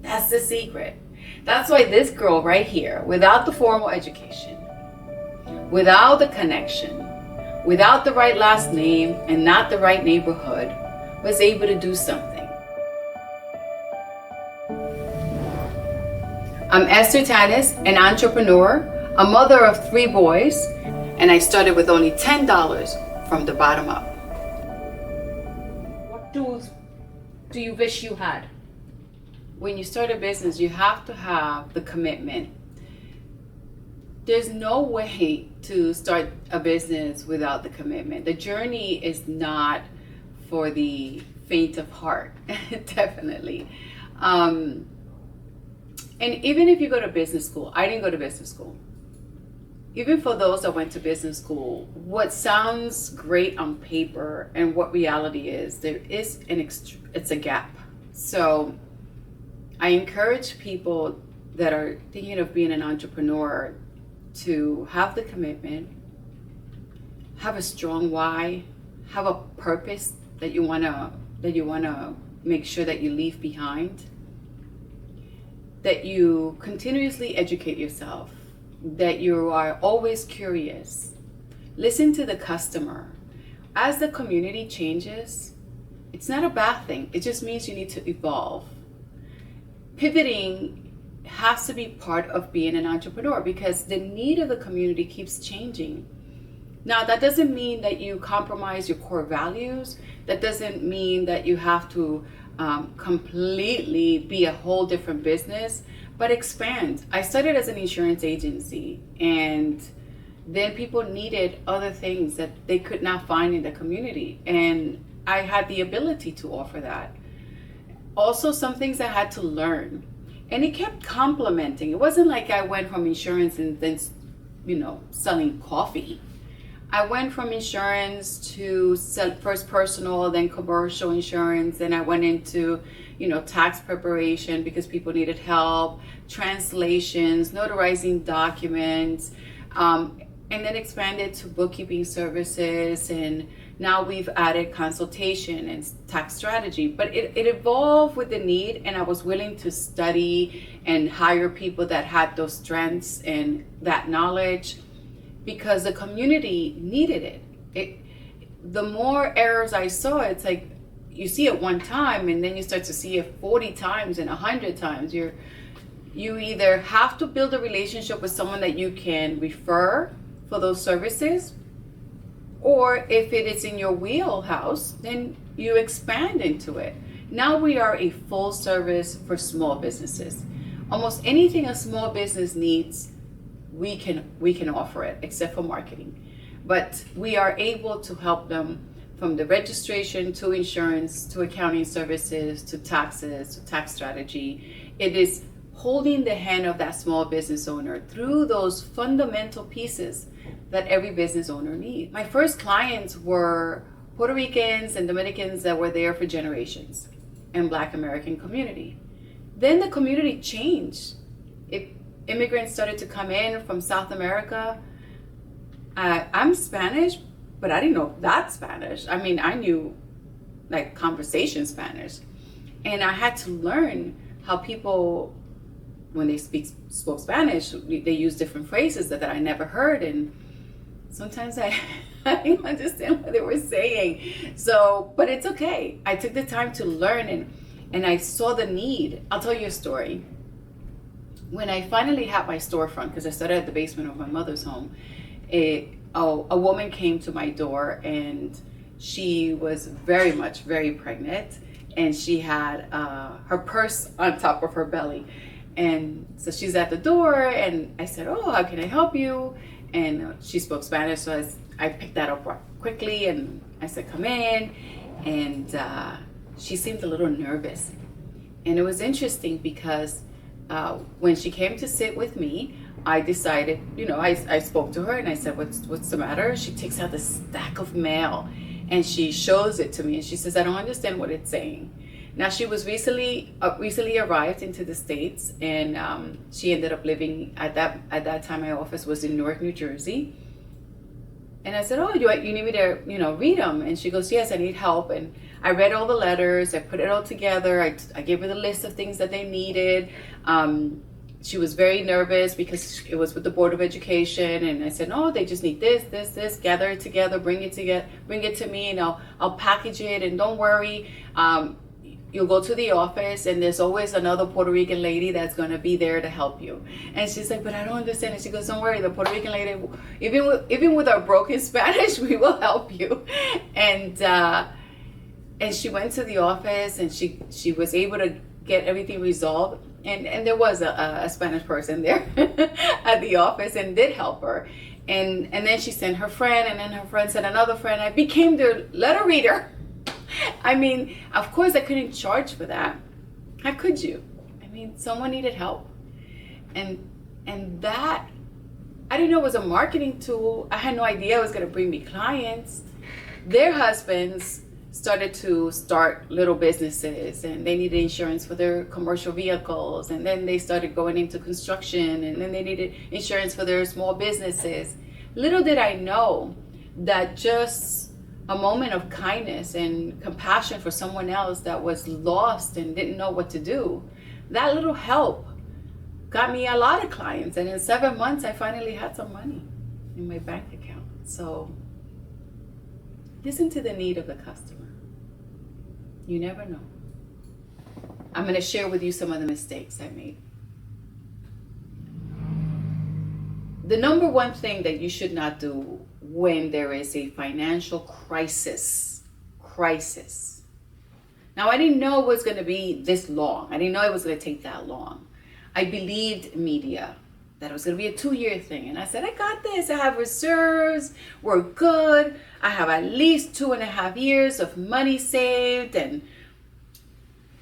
That's the secret. That's why this girl right here, without the formal education, without the connection, without the right last name and not the right neighborhood, was able to do something. I'm Esther Tanez, an entrepreneur, a mother of 3 boys, and I started with only $10 from the bottom up. What tools do you wish you had? When you start a business, you have to have the commitment. There's no way to start a business without the commitment. The journey is not for the faint of heart, definitely. And even if you go to business school, I didn't go to business school. Even for those that went to business school, what sounds great on paper and what reality is, there is it's a gap. So I encourage people that are thinking of being an entrepreneur to have the commitment, have a strong why, have a purpose that you wanna make sure that you leave behind, that you continuously educate yourself, that you are always curious. Listen to the customer. As the community changes, it's not a bad thing. It just means you need to evolve. Pivoting has to be part of being an entrepreneur because the need of the community keeps changing. Now, that doesn't mean that you compromise your core values. That doesn't mean that you have to completely be a whole different business, but expand. I started as an insurance agency, and then people needed other things that they could not find in the community, and I had the ability to offer that. Also, some things I had to learn, and it kept complementing. It wasn't like I went from insurance and then, selling coffee. I went from insurance to first personal, then commercial insurance. Then I went into, tax preparation because people needed help, translations, notarizing documents, and then expanded to bookkeeping services. And now we've added consultation and tax strategy, but it evolved with the need, and I was willing to study and hire people that had those strengths and that knowledge because the community needed it. The more errors I saw, it's like you see it one time and then you start to see it 40 times and 100 times. You either have to build a relationship with someone that you can refer for those services, or if it is in your wheelhouse, then you expand into it. Now we are a full service for small businesses. Almost anything a small business needs, we can offer it, except for marketing. But we are able to help them from the registration to insurance to accounting services to taxes to tax strategy. It is holding the hand of that small business owner through those fundamental pieces that every business owner needs. My first clients were Puerto Ricans and Dominicans that were there for generations, and Black American community. Then the community changed. Immigrants started to come in from South America. I'm Spanish, but I didn't know that Spanish. I mean, I knew like conversation Spanish, and I had to learn how people, when they spoke Spanish, they use different phrases that I never heard, and sometimes I didn't understand what they were saying. So, but it's okay. I took the time to learn, and I saw the need. I'll tell you a story. When I finally had my storefront, because I started at the basement of my mother's home, a woman came to my door, and she was very pregnant, and she had her purse on top of her belly. And so she's at the door, and I said, "Oh, how can I help you?" And she spoke Spanish, so I picked that up quickly, and I said, "Come in." And she seemed a little nervous. And it was interesting because when she came to sit with me, I decided, I spoke to her and I said, what's the matter? She takes out this stack of mail and she shows it to me, and she says, "I don't understand what it's saying." Now, she was recently arrived into the States, and she ended up living at that time. My office was in Newark, New Jersey. And I said, oh, you need me to, read them? And she goes, yes, I need help. And I read all the letters. I put it all together. I gave her the list of things that they needed. She was very nervous because it was with the Board of Education. And I said, no, they just need this, gather it together, bring it to me, and I'll package it. And don't worry. You'll go to the office and there's always another Puerto Rican lady that's going to be there to help you. And she's like, but I don't understand. And she goes, don't worry, the Puerto Rican lady, even with our broken Spanish, we will help you. And she went to the office and she was able to get everything resolved. And there was a Spanish person there at the office and did help her. And then she sent her friend, and then her friend sent another friend. I became their letter reader. I mean, of course I couldn't charge for that. How could you? I mean, someone needed help. And that, I didn't know it was a marketing tool. I had no idea it was going to bring me clients. Their husbands started to start little businesses, and they needed insurance for their commercial vehicles. And then they started going into construction, and then they needed insurance for their small businesses. Little did I know that just a moment of kindness and compassion for someone else that was lost and didn't know what to do, that little help got me a lot of clients. And in 7 months, I finally had some money in my bank account. So listen to the need of the customer. You never know. I'm going to share with you some of the mistakes I made. The number one thing that you should not do when there is a financial crisis. Now, I didn't know it was going to be this long. I didn't know it was going to take that long. I believed media that it was going to be a 2-year thing. And I said, I got this. I have reserves. We're good. I have at least 2.5 years of money saved, and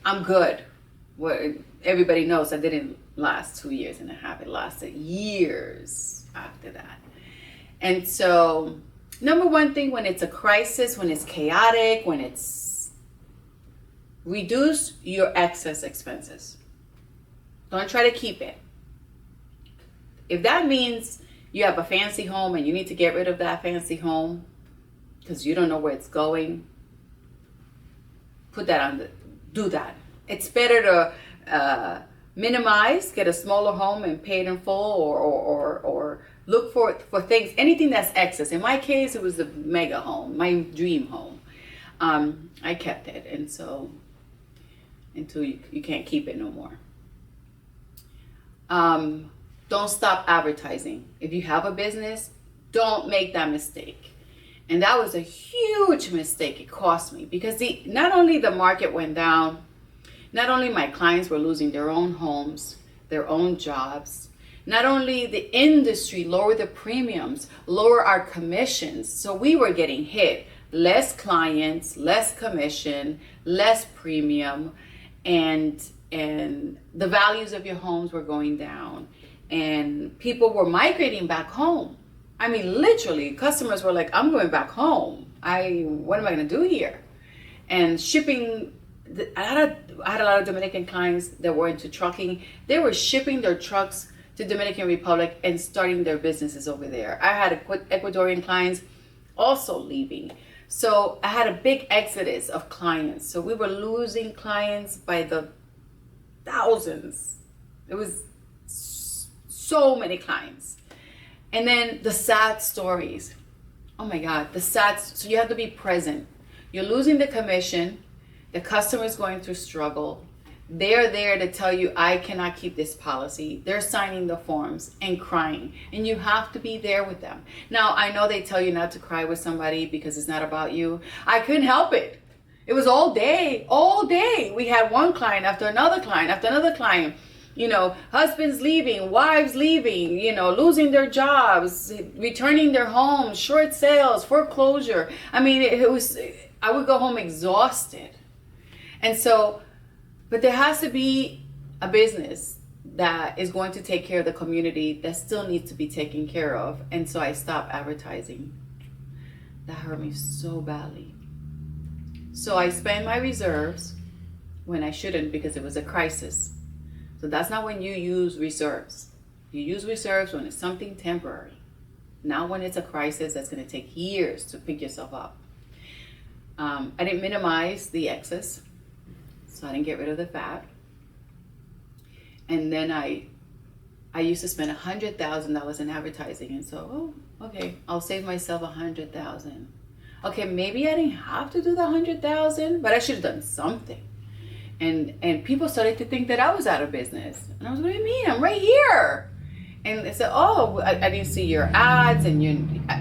I'm good. Well, everybody knows I didn't last 2.5 years. It lasted years after that. And so, number one thing, when it's a crisis, when it's chaotic, when it's, reduce your excess expenses. Don't try to keep it. If that means you have a fancy home and you need to get rid of that fancy home because you don't know where it's going, do that. It's better to minimize, get a smaller home and pay it in full, or look for things, anything that's excess. In my case, it was the mega home, my dream home. I kept it, and so until you can't keep it no more. Don't stop advertising. If you have a business, don't make that mistake. And that was a huge mistake. It cost me because not only the market went down, not only my clients were losing their own homes, their own jobs, not only the industry lowered the premiums, lower our commissions. So we were getting hit. Less clients, less commission, less premium, and the values of your homes were going down. And people were migrating back home. I mean, literally, customers were like, I'm going back home. What am I going to do here? And shipping, I had a lot of Dominican clients that were into trucking. They were shipping their trucks to Dominican Republic and starting their businesses over there. I had Ecuadorian clients also leaving. So I had a big exodus of clients. So we were losing clients by the thousands. It was so many clients. And then the sad stories. Oh my God, so you have to be present. You're losing the commission. The customer is going through struggle. They're there to tell you, I cannot keep this policy. They're signing the forms and crying. And you have to be there with them. Now, I know they tell you not to cry with somebody because it's not about you. I couldn't help it. It was all day. We had one client after another client after another client. Husbands leaving, wives leaving, losing their jobs, returning their homes, short sales, foreclosure. I mean, I would go home exhausted. And so, but there has to be a business that is going to take care of the community that still needs to be taken care of. And so I stopped advertising. That hurt me so badly. So I spent my reserves when I shouldn't because it was a crisis. So that's not when you use reserves. You use reserves when it's something temporary. Not when it's a crisis that's going to take years to pick yourself up. I didn't minimize the excess, so I didn't get rid of the fat. And then I used to spend $100,000 in advertising, and so, okay, I'll save myself $100,000. Okay, maybe I didn't have to do the $100,000, but I should have done something. And people started to think that I was out of business. And I was, what do you mean? I'm right here. And they said, I didn't see your ads and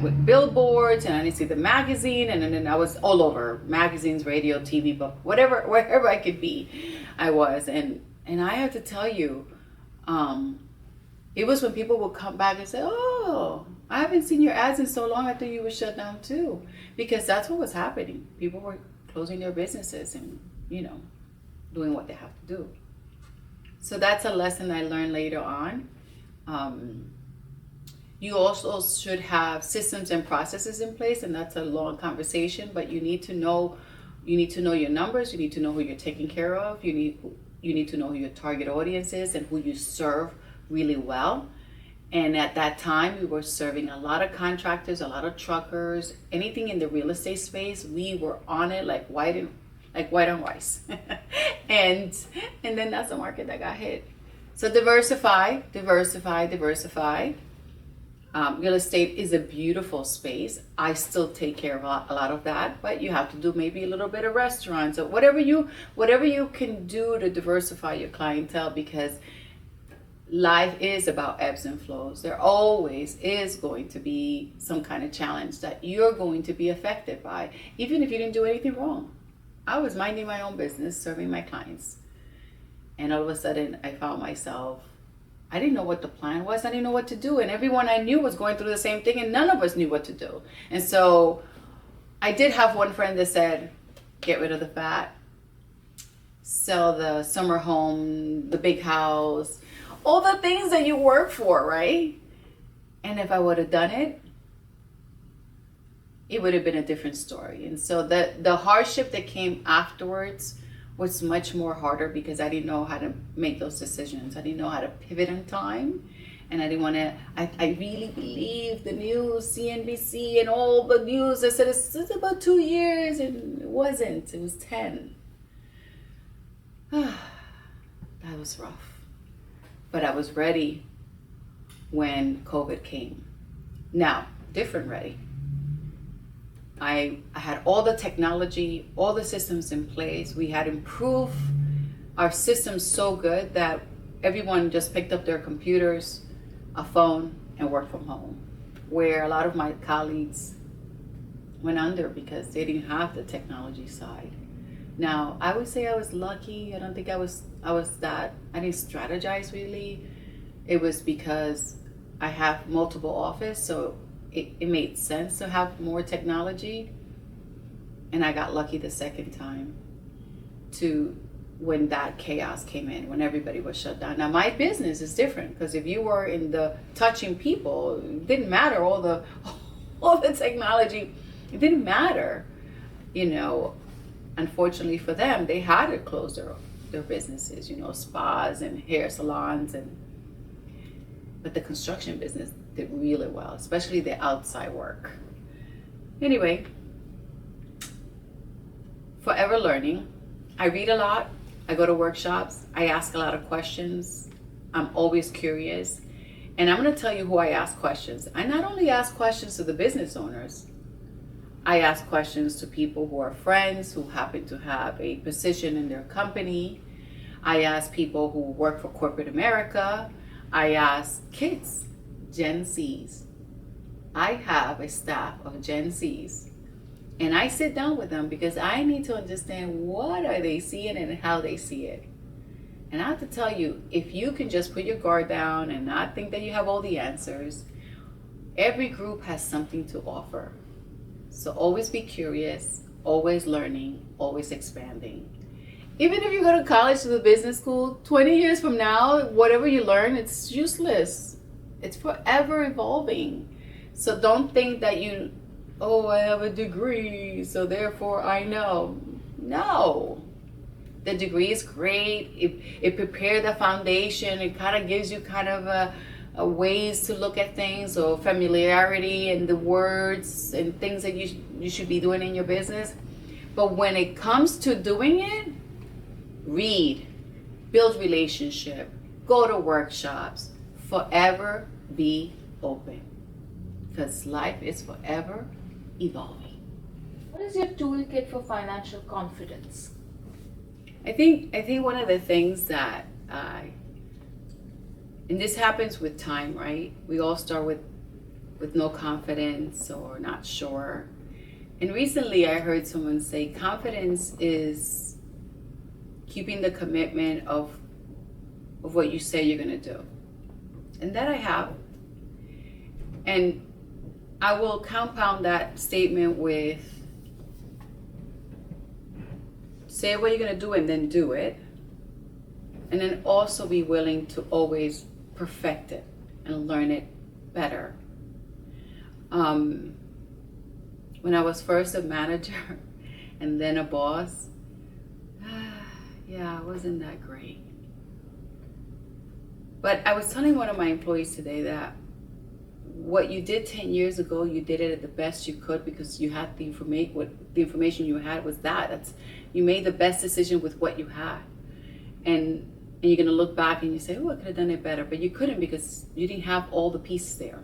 with billboards, and I didn't see the magazine. And then I was all over magazines, radio, TV, book, wherever I could be, I was. And I have to tell you, it was when people would come back and say, I haven't seen your ads in so long, I thought you were shut down too. Because that's what was happening. People were closing their businesses and, doing what they have to do. So that's a lesson I learned later on. You also should have systems and processes in place, and that's a long conversation, but you need to know your numbers, you need to know who you're taking care of, you need to know who your target audience is and who you serve really well. And at that time, we were serving a lot of contractors, a lot of truckers, anything in the real estate space. We were on it like white on rice. and then that's the market that got hit. So diversify. Real estate is a beautiful space. I still take care of a lot of that, but you have to do maybe a little bit of restaurants or whatever you can do to diversify your clientele, because life is about ebbs and flows. There always is going to be some kind of challenge that you're going to be affected by, even if you didn't do anything wrong. I was minding my own business, serving my clients. And all of a sudden, I found myself, I didn't know what the plan was. I didn't know what to do. And everyone I knew was going through the same thing, and none of us knew what to do. And so I did have one friend that said, get rid of the fat, sell the summer home, the big house, all the things that you work for, right? And if I would have done it, it would have been a different story. And so the hardship that came afterwards was much more harder, because I didn't know how to make those decisions. I didn't know how to pivot in time. And I didn't want to, I really believed the news, CNBC and all the news. I said, it's about 2 years, and it wasn't, it was 10. That was rough. But I was ready when COVID came. Now, different ready. I had all the technology, all the systems in place. We had improved our systems so good that everyone just picked up their computers, a phone, and worked from home. Where a lot of my colleagues went under because they didn't have the technology side. Now, I would say I was lucky. I don't think I didn't strategize really. It was because I have multiple office, so it made sense to have more technology. And I got lucky the second time when that chaos came in, when everybody was shut down. Now my business is different, because if you were in the touching people, it didn't matter all the technology, it didn't matter. Unfortunately for them, they had to close their businesses, spas and hair salons, but the construction business did really well, especially the outside work. Anyway, forever learning. I read a lot, I go to workshops, I ask a lot of questions, I'm always curious, and I'm going to tell you who I ask questions. I not only ask questions to the business owners, I ask questions to people who are friends, who happen to have a position in their company. I ask people who work for corporate America. I ask kids, Gen Zs. I have a staff of Gen Zs, and I sit down with them because I need to understand what are they seeing and how they see it. And I have to tell you, if you can just put your guard down and not think that you have all the answers, every group has something to offer. So always be curious, always learning, always expanding. Even if you go to college to the business school, 20 years from now, whatever you learn, it's useless. It's forever evolving. So don't think that I have a degree, so therefore I know. No. The degree is great. It prepares the foundation. It kind of gives you kind of ways to look at things or familiarity and the words and things that you should be doing in your business. But when it comes to doing it, read, build relationship, go to workshops, forever be open, because life is forever evolving. What is your toolkit for financial confidence? I think one of the things that and this happens with time, right? We all start with no confidence or not sure. And recently I heard someone say confidence is keeping the commitment of what you say you're going to do. And that I have. And I will compound that statement with say what you're going to do and then do it. And then also be willing to always perfect it and learn it better. When I was first a manager and then a boss, yeah, it wasn't that great. But I was telling one of my employees today that what you did 10 years ago, you did it at the best you could because you had the information you had was you made the best decision with what you had. And you're going to look back and you say, oh, I could have done it better. But you couldn't because you didn't have all the pieces there.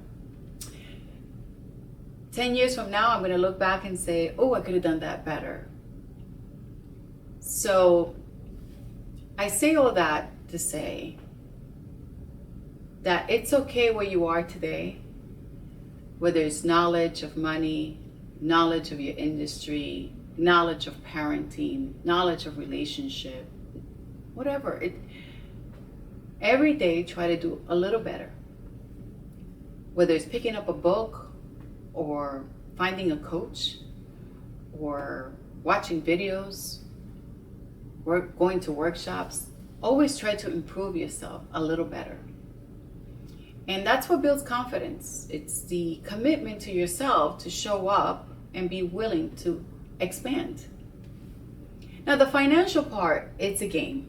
10 years from now, I'm going to look back and say, oh, I could have done that better. So I say all that to say that it's okay where you are today, whether it's knowledge of money, knowledge of your industry, knowledge of parenting, knowledge of relationship, whatever. Every day try to do a little better. Whether it's picking up a book or finding a coach or watching videos or going to workshops, always try to improve yourself a little better. And that's what builds confidence. It's the commitment to yourself to show up and be willing to expand. Now the financial part, it's a game.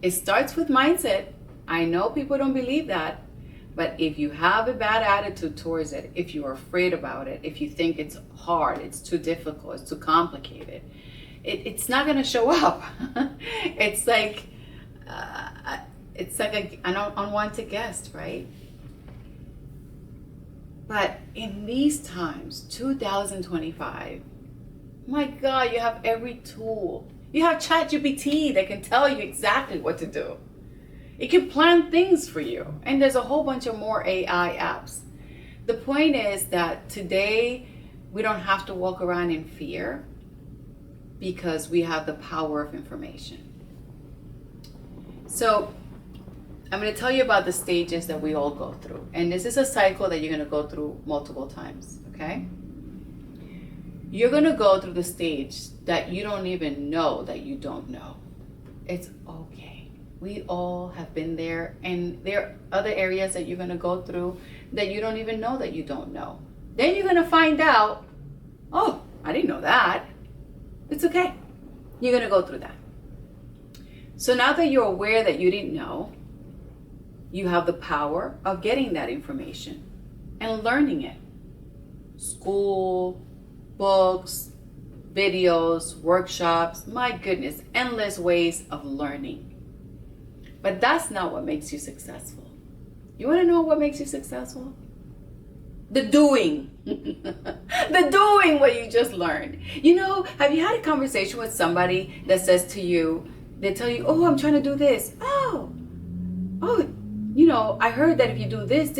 It starts with mindset. I know people don't believe that, but if you have a bad attitude towards it, if you're afraid about it, if you think it's hard, it's too difficult, it's too complicated, it's not going to show up. It's like an unwanted guest, right? But in these times, 2025, my God, you have every tool. You have ChatGPT that can tell you exactly what to do. It can plan things for you. And there's a whole bunch of more AI apps. The point is that today we don't have to walk around in fear because we have the power of information. So I'm going to tell you about the stages that we all go through. And this is a cycle that you're going to go through multiple times, okay? You're going to go through the stage that you don't even know that you don't know. It's okay. We all have been there, and there are other areas that you're going to go through that you don't even know that you don't know. Then you're going to find out, oh, I didn't know that. It's okay. You're going to go through that. So now that you're aware that you didn't know, you have the power of getting that information and learning it. School, books, videos, workshops, my goodness, endless ways of learning. But that's not what makes you successful. You want to know what makes you successful? The doing. The doing what you just learned. You know, have you had a conversation with somebody that says to you, they tell you, oh, I'm trying to do this. Oh, you know, I heard that if you do this,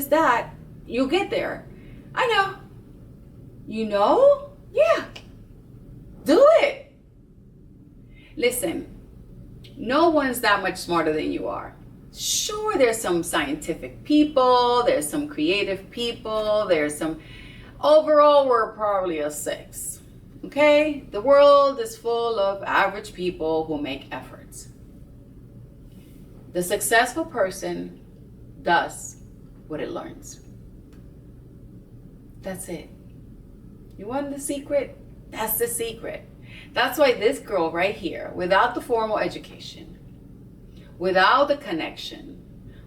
that, you'll get there. I know. You know? Yeah. Do it. Listen, no one's that much smarter than you are. Sure, there's some scientific people, there's some creative people, there's some... Overall, we're probably a 6. Okay? The world is full of average people who make efforts. The successful person does what it learns. That's it. You want the secret? That's the secret. That's why this girl right here, without the formal education, without the connection,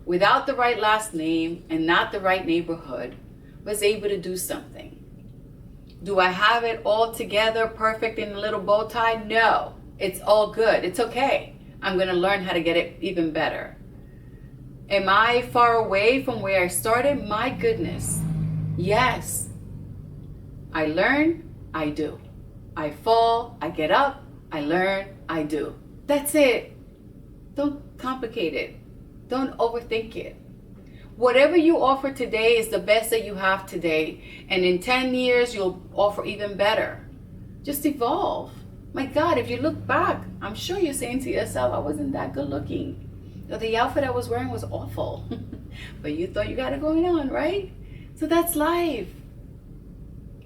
without the right last name and not the right neighborhood was able to do something. Do I have it all together perfect in a little bow tie? No, it's all good. It's okay. I'm going to learn how to get it even better. Am I far away from where I started? My goodness. Yes. I learn, I do. I fall, I get up, I learn, I do. That's it. Don't complicate it. Don't overthink it. Whatever you offer today is the best that you have today. And in 10 years, you'll offer even better. Just evolve. My God, if you look back, I'm sure you're saying to yourself, I wasn't that good looking. Or the outfit I was wearing was awful. But you thought you got it going on, right? So that's life.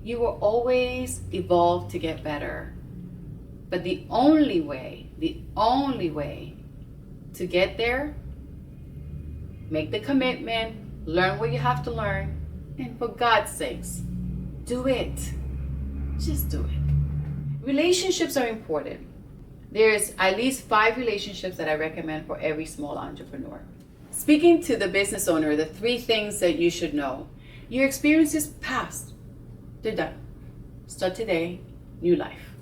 You will always evolve to get better. But the only way to get there, make the commitment, learn what you have to learn, and for God's sakes, do it. Just do it. Relationships are important. There's at least 5 relationships that I recommend for every small entrepreneur. Speaking to the business owner, the 3 things that you should know. Your experiences past. They're done. Start today, new life.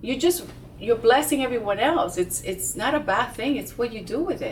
You're blessing everyone else. It's not a bad thing. It's what you do with it.